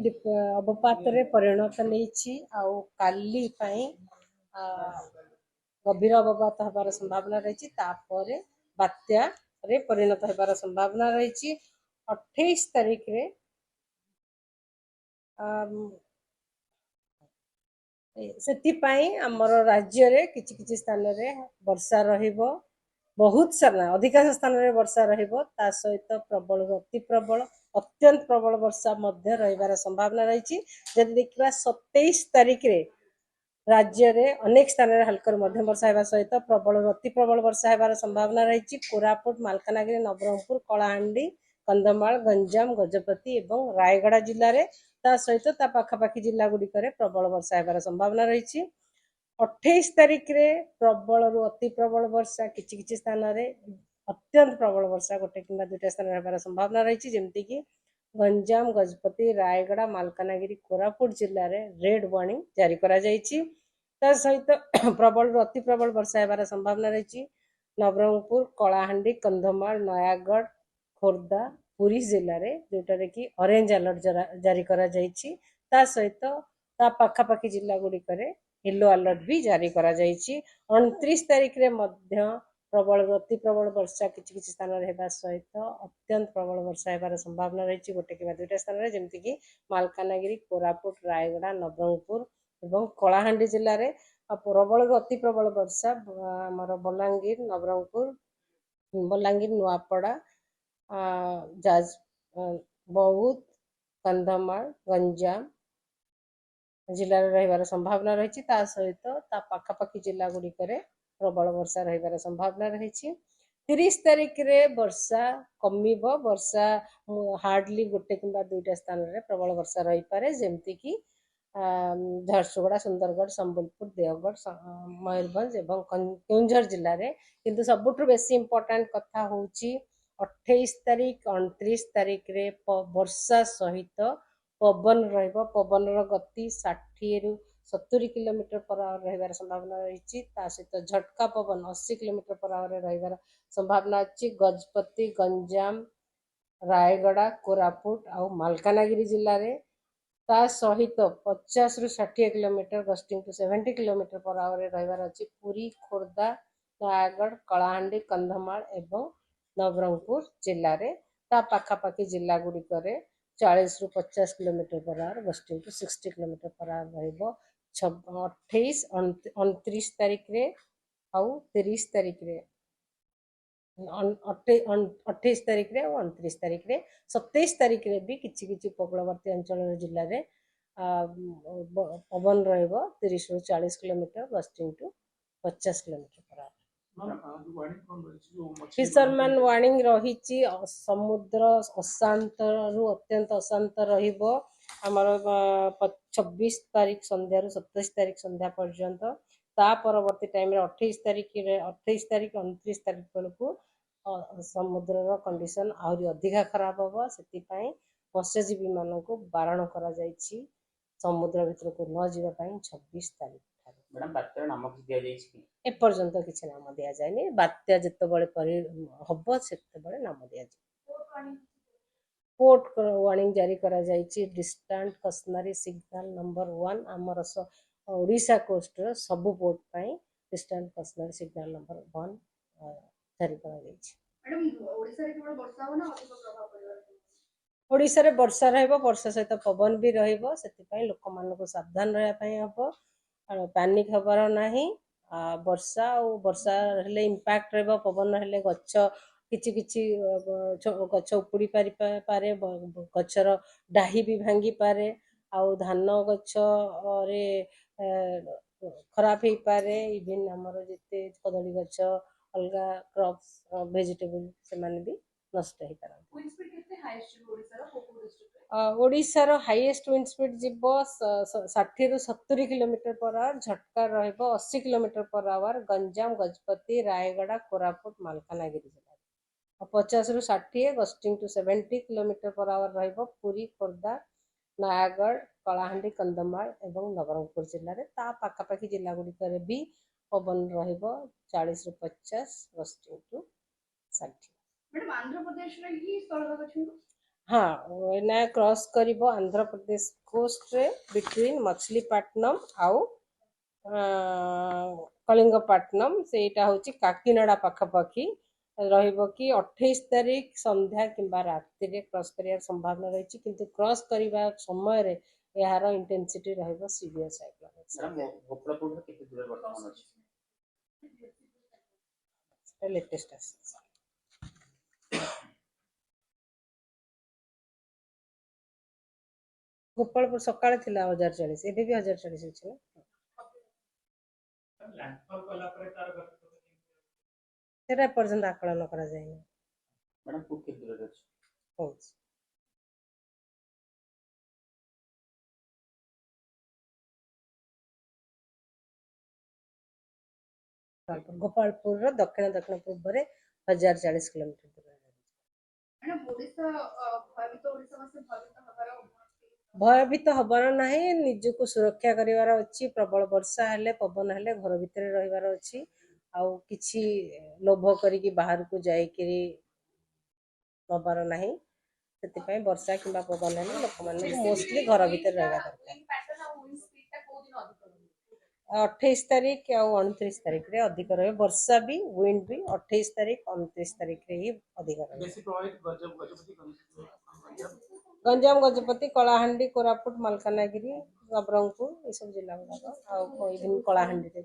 अवपात परिणत नहीं काली गभीर अवपात हबार संभावना रही बात्या रे परिणत होबार संभावना रही 28 तारीख रे आमर राज्य रे किछि स्थान रे वर्षा रहिबो बहुत सारा अधिकांश स्थान रे वर्षा रहिबो ता सहित प्रबल अति प्रबल अत्यंत प्रबल वर्षा मध्य रहिबार संभावना रही जदि देखिबा 27 तारीख रे राज्य रे अनेक स्थान रे हल्का मध्यम वर्षा हेबा सहित प्रबल अति प्रबल वर्षा हेबार संभावना रही कोरापुट मालकानगिरी नवरंगपुर कलाहांडी कंधमाल गंजाम गजपति एवं रायगड़ा जिल्ला रे ता सहित ता पाखापाखी जिला गुड़िक प्रबल वर्षा हेबार संभावना रही 28 तारीख रे प्रबल रु अति प्रबल वर्षा किछि स्थान रे अत्यंत प्रबल वर्षा गोटे कि दुईटा स्थान हेबार संभावना रही जमती कि गंजाम गजपति रायगड़ा मालकानगिरी कोरापुट जिल्ला रे रेड वार्निंग जारी करा जायछि ता सहित प्रबल रु अति प्रबल वर्षा हेबार संभावना रही नवरंगपुर कलाहांडी कंधमाल नयागढ़ खोर्धा पुरी जिल्ला रे जोटा कि ऑरेंज अलर्ट जारी करा जायछि ता सहित ता पाखापाखी जिला गुड़िक येलो अलर्ट भी जारी करा जायछि 29 तारीख रे मध्य प्रबल अति प्रबल वर्षा किछि स्थान हेबा सहित अत्यंत प्रबल वर्षा हेबार संभावना रही गोटे कि दुईटा स्थान रे जेमति कि मालकानगिरी कोरापुट रायगड़ा नवरंगपुर एवं कलाहांडी जिल्ला रे प्रबल अति प्रबल वर्षा आमर बलांगीर नवरंगपुर बलांगीर नुआपड़ा जाज बौद्ध कंधमाल गंजाम जिले रहिबार संभावना रही सहित ता पाखापाखी जिला गुड़िक प्रबल वर्षा रहिबार संभावना रही 30 तारीख रे वर्षा कमिब वर्षा हार्डली गोटे कि दुईटा स्थान रे प्रबल वर्षा रही पारे जेमती कि झारसुगुड़ा सुंदरगढ़ संबलपुर देवगढ़ मयूरभंज एवं केउंझर जिले में किंतु सबुठ बेसी इंपोर्टेंट कथा होची 28 तारीख 29 तारीख रे वर्षा सहित पवन रहिबो पवन गति 60 रु 70 किलोमीटर पर आवर रहिबार संभावना रही सहित झटका पवन 80 किलोमीटर पर आवर रहिबार संभावना अच्छी गजपति गंजाम रायगड़ा कोरापुट आ मालकानगिरी जिल्ला रे ता सहित 50 रु 60 kilometre gusting to 70 kilometre per hour रहिबार अच्छी पुरी खोर्धा नयागढ़ कलाहांडी कंधमाल एवं नवरंगपुर जिल्ला रे ता पाखापाखी जिला गुड़िक 40 रु 50 kilometre per hour gusting to 60 kilometre per hour रहिबो 28 29 तारीख रे आउ 30 तारीख रे 28 तारीख रे और 29 तारीख रे 27 तारीख रे भी किछि उपकूलवर्ती अंचल जिल्ला रे पवन रहिबो 30 रु 40 kilometre gusting to 50 kilometre per hour fisherman warning रही समुद्र अशांत रु अत्यंत अशांत रहिबो आमर 26 तारीख संध्या 27 तारीख संध्या पर्यंत ता परवर्ती टाइम 28 तारीख 29 तारीख बेलू समुद्र कंडीशन आहरी अधिका खराब हम से मत्स्यजीवी मान बारण कर समुद्र भीतर को न जावाई 26 तारीख एपर्यंत किसी नाम दि जाए बात्या जिते हम से नाम दि पोर्ट वार्निंग जारी करा जायछि डिस्टेंट कस्टमरी सिग्नल नंबर 1 आमर ओडिशा कोस्ट सबु पोर्ट पाई डिस्टेंट कस्टमरी सिग्नल नंबर 1 जारी करा जायछि ओडिशा रे वर्षा रहइबो वर्षा सहित पवन भी रहिबो सेति पई लोक मान को सावधान रहया पई हबो पैनिक हबार नाही वर्षा और वर्षा हेले इंपैक्ट रहइबो पवन हेले गच्छ किछि किछि गच्छ उपुड़ी पारे गच्छर डाही भी भांगी पारे आउ धान गच्छ रे खराब हो पारे इवन हमर जते कदली गच्छ अलगा क्रॉप्स वेजिटेबल से माने भी नष्ट हो पारे ओडिशा रो हाईएस्ट विंड स्पीड जीवो 60 रु 70 किलोमीटर पर आवर झटका रहइबो 80 kilometre per hour Ganjam Gajapati Rayagada Koraput Malkangiri जिला 50 रु 60 gusting to 70 kilometre per hour रहिबो पुरी खोर्धा नयागढ़ कलाहांडी कंधमाल एवं नवरंगपुर जिले में ता पाखापाखी जिला गुड़िक भी पवन रहिबो 40 रु 50 गस्टिंग टू 60 हाँ एना क्रॉस करिवो आंध्र प्रदेश कोस्ट रे बिटवीन मछलीपट्टनम आउ कलिंगपट्टनम सेटा होची काकीनाडा पाखापाखी रहिबो कि 28 तारीख संध्या किंबा राति रे क्रॉस करिया संभावना रही किंतु क्रॉस करिवा समय रे यार इंटेंसिटी रहिबो सीवियर साइक्लोन मैडम गोपालपुर में कितने दूर वर्तमान अछि लेटेस्ट आसी गोपालपुर सकाळे थिला 1040 एबे भी 1040 अछि ना लैंडफॉल कला परे तार सेटा पर्यंत आकलन करा जायना मैडम पुट कितने दूर अछि होछ गोपालपुर रो दक्षिण दक्षिण पूर्व रे 1040 किलोमीटर दूर भयभीत हबार नाही निजको सुरक्षा करिवार अछि प्रबल वर्षा हेले पवन हेले घर भितरे रहिवार अछि आउ किछि लोभ करिकि बाहर को जाइकिरी हबार नाही ସେଥିପାଇଁ ବର୍ଷା କିମ୍ବା ପବନ ହେଲେ ଲୋକମାନେ ମୋଷ୍ଟଲି ଘର ଭିତରେ ରହିବା ଦରକାର 28 ତାରିଖ ଆଉ 29 ତାରିଖରେ ଅଧିକ ରହେ ବର୍ଷା ବି ୱିଣ୍ଡ ବି 28 ତାରିଖ 29 ତାରିଖରେ ହିଁ ଅଧିକ ରହେ ବେଶୀ ପ୍ରଭାବିତ ଗଞ୍ଜାମ ଗଜପତି କଳାହାଣ୍ଡି କୋରାପୁଟ ମାଲକାନଗିରି ନବରଙ୍ଗପୁର ଏସବୁ ଜିଲ୍ଲା ଗୁଡ଼ାକ ଆଉ କଳାହାଣ୍ଡିରେ